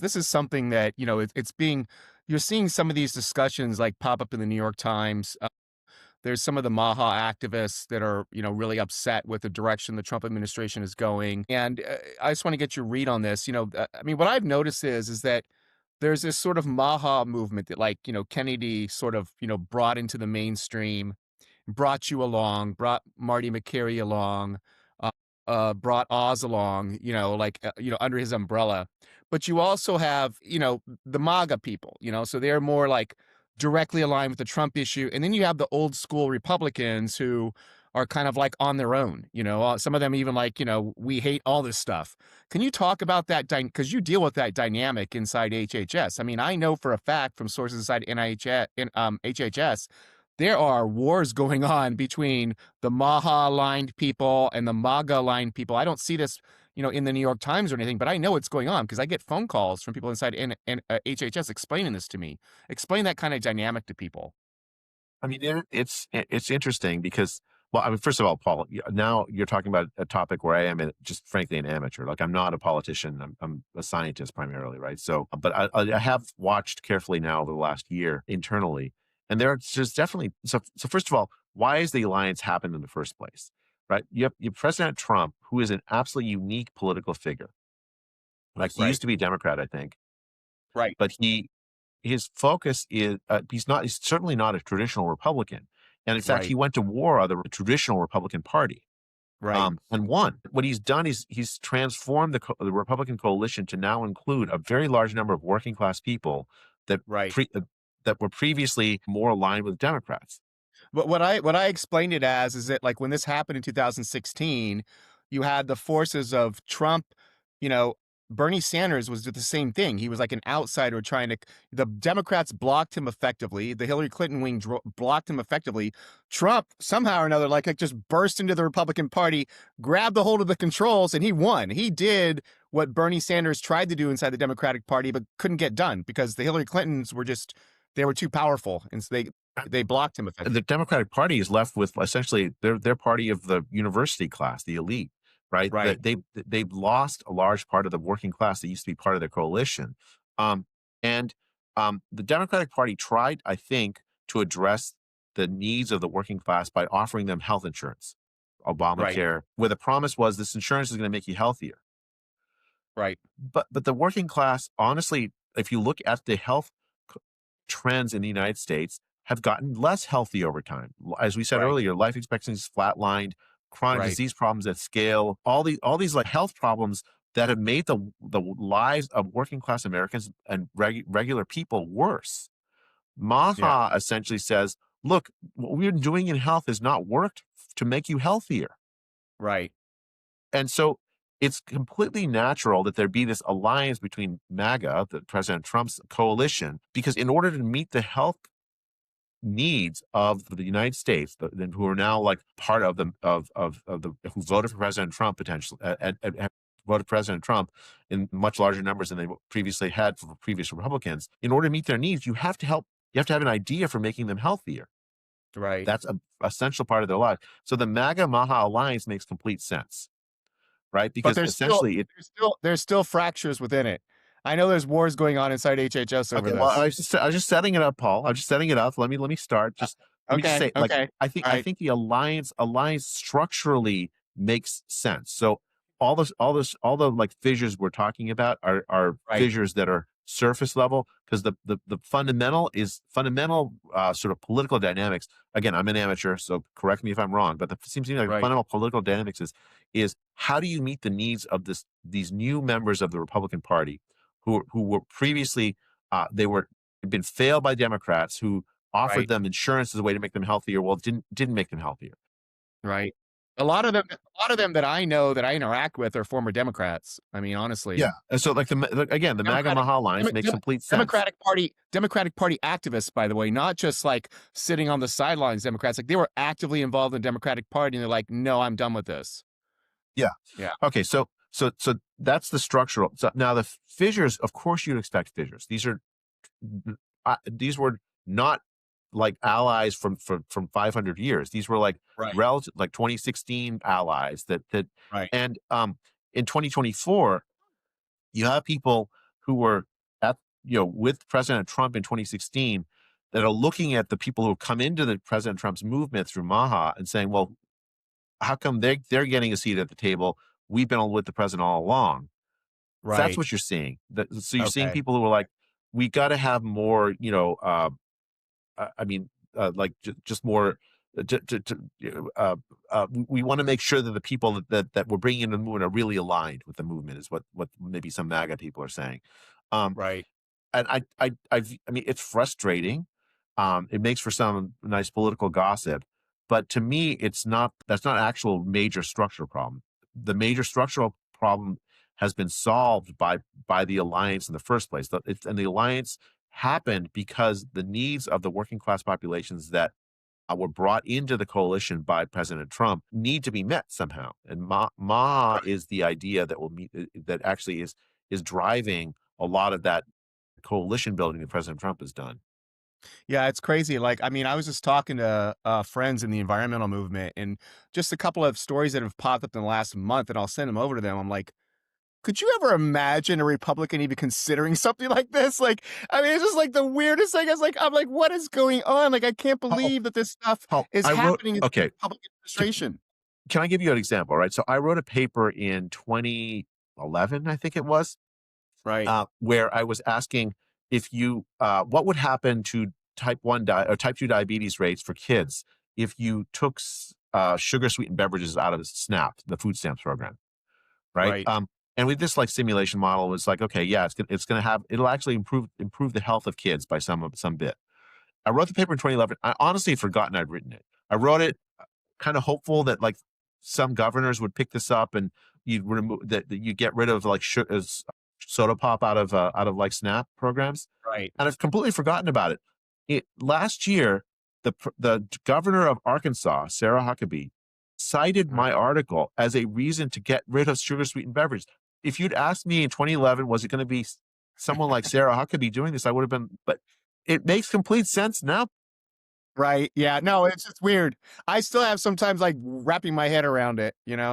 This is something that, it's being, you're seeing some of these discussions like pop up in the New York Times. There's some of the MAHA activists that are, really upset with the direction the Trump administration is going. And I just want to get your read on this. I mean, what I've noticed is that there's this sort of MAHA movement that, like, Kennedy sort of, brought into the mainstream, brought you along, brought Marty McCary along, brought Oz along, under his umbrella. But you also have, the MAGA people, so they're more like directly aligned with the Trump issue. And then you have the old school Republicans who are kind of like on their own, some of them even like, we hate all this stuff. Can you talk about that? Because you deal with that dynamic inside HHS. I mean, I know for a fact from sources inside NIH, HHS, there are wars going on between the MAHA-aligned people and the MAGA-aligned people. I don't see this, in the New York Times or anything, but I know it's going on because I get phone calls from people inside HHS explaining this to me. Explain that kind of dynamic to people. I mean, it's interesting because, well, I mean, first of all, Paul, now you're talking about a topic where I am just frankly an amateur. Like, I'm not a politician. I'm a scientist primarily, right? So, but I have watched carefully now over the last year internally, and there's just definitely so. First of all, why has the alliance happened in the first place, right? You have President Trump, who is an absolutely unique political figure. Like, he used to be a Democrat, I think, Right. but his focus is he's certainly not a traditional Republican. And in fact, he went to war on the traditional Republican Party, and won. What he's done is he's transformed the Republican coalition to now include a very large number of working class people that that were previously more aligned with Democrats. But what I explained it as is that, like, when this happened in 2016, you had the forces of Trump, Bernie Sanders was the same thing. He was like an outsider trying to, the Democrats blocked him effectively. The Hillary Clinton wing blocked him effectively. Trump, somehow or another, like just burst into the Republican Party, grabbed the hold of the controls, and he won. He did what Bernie Sanders tried to do inside the Democratic Party, but couldn't get done because the Hillary Clintons were they were too powerful. And so they blocked him effectively. The Democratic Party is left with essentially their party of the university class, the elite. Right. They've lost a large part of the working class that used to be part of their coalition. The Democratic Party tried, I think, to address the needs of the working class by offering them health insurance, Obamacare, where the promise was this insurance is going to make you healthier. Right. But the working class, honestly, if you look at the health trends in the United States, have gotten less healthy over time. As we said earlier, life expectancy is flatlined. Chronic disease problems at scale, all these like health problems that have made the lives of working class Americans and regular people worse. MAHA essentially says, look, what we're doing in health has not worked to make you healthier. Right. And so it's completely natural that there be this alliance between MAGA, the President Trump's coalition, because in order to meet the health needs of the United States, who are now like part of the who voted for President Trump potentially and voted President Trump in much larger numbers than they previously had for previous Republicans. In order to meet their needs, you have to have an idea for making them healthier. Right. That's an essential part of their life. So the MAGA MAHA alliance makes complete sense, right? Because essentially there's still fractures within it. I know there's wars going on inside HHS over this. Well, I was just setting it up, Paul. I'm just setting it up. Let me start. Let me just say, like, I think the alliance structurally makes sense. So all the like fissures we're talking about are fissures that are surface level, because the fundamental sort of political dynamics. Again, I'm an amateur, so correct me if I'm wrong, but it seems to me like the fundamental political dynamics is how do you meet the needs of these new members of the Republican Party who were previously been failed by Democrats who offered them insurance as a way to make them healthier. Well, it didn't make them healthier. Right. A lot of them that I know that I interact with are former Democrats. I mean, honestly. Yeah. And so the MAGA MAHA alliance makes complete sense. Democratic Party activists, by the way, not just like sitting on the sidelines, Democrats, like they were actively involved in the Democratic Party and they're like, no, I'm done with this. Yeah. Yeah. Okay. So that's the structural. So now the fissures, of course you'd expect fissures. These were not like allies from 500 years. These were like relative, like 2016 allies and in 2024, you have people who were at with President Trump in 2016 that are looking at the people who have come into the President Trump's movement through MAHA and saying, well, how come they're getting a seat at the table? We've been with the president all along. That's Right. what you're seeing. So you're seeing Okay. people who are like, we got to have more, I mean, like just more. We want to make sure that the people that we're bringing in the movement are really aligned with the movement, is what maybe some MAGA people are saying. Um, Right. and I mean, it's frustrating. It makes for some nice political gossip, but to me, that's not actual major structural problem. The major structural problem has been solved by the alliance in the first place. And the alliance happened because the needs of the working class populations that were brought into the coalition by President Trump need to be met somehow. And MAHA is the idea that will meet that actually is driving a lot of that coalition building that President Trump has done. Yeah, it's crazy. Like, I mean, I was just talking to friends in the environmental movement, and just a couple of stories that have popped up in the last month, and I'll send them over to them. I'm like, could you ever imagine a Republican even considering something like this? Like, I mean, it's just like the weirdest thing. I'm like, what is going on? Like, I can't Paul, believe that this stuff Paul, is I wrote. happening in the Okay, public can, administration. can I give you an example? Right, so I wrote a paper in 2011, I think it was, Right, where I was asking if what would happen to type 2 diabetes rates for kids if you took sugar sweetened beverages out of SNAP, the food stamps program, right? right, And with this like simulation model, was like, okay, yeah, it'll actually improve the health of kids by some bit. I wrote the paper in 2011. I honestly had forgotten I'd written it. I wrote it kind of hopeful that like some governors would pick this up and you'd remove that you get rid of like soda pop out of like SNAP programs. right. And I've completely forgotten about it. Last year, the governor of Arkansas, Sarah Huckabee, cited Right. my article as a reason to get rid of sugar sweetened beverage. If you'd asked me in 2011, was it going to be someone like Sarah Huckabee doing this, I would have been. But it makes complete sense now. Right. Yeah. No, it's just weird. I still have sometimes like wrapping my head around it, you know?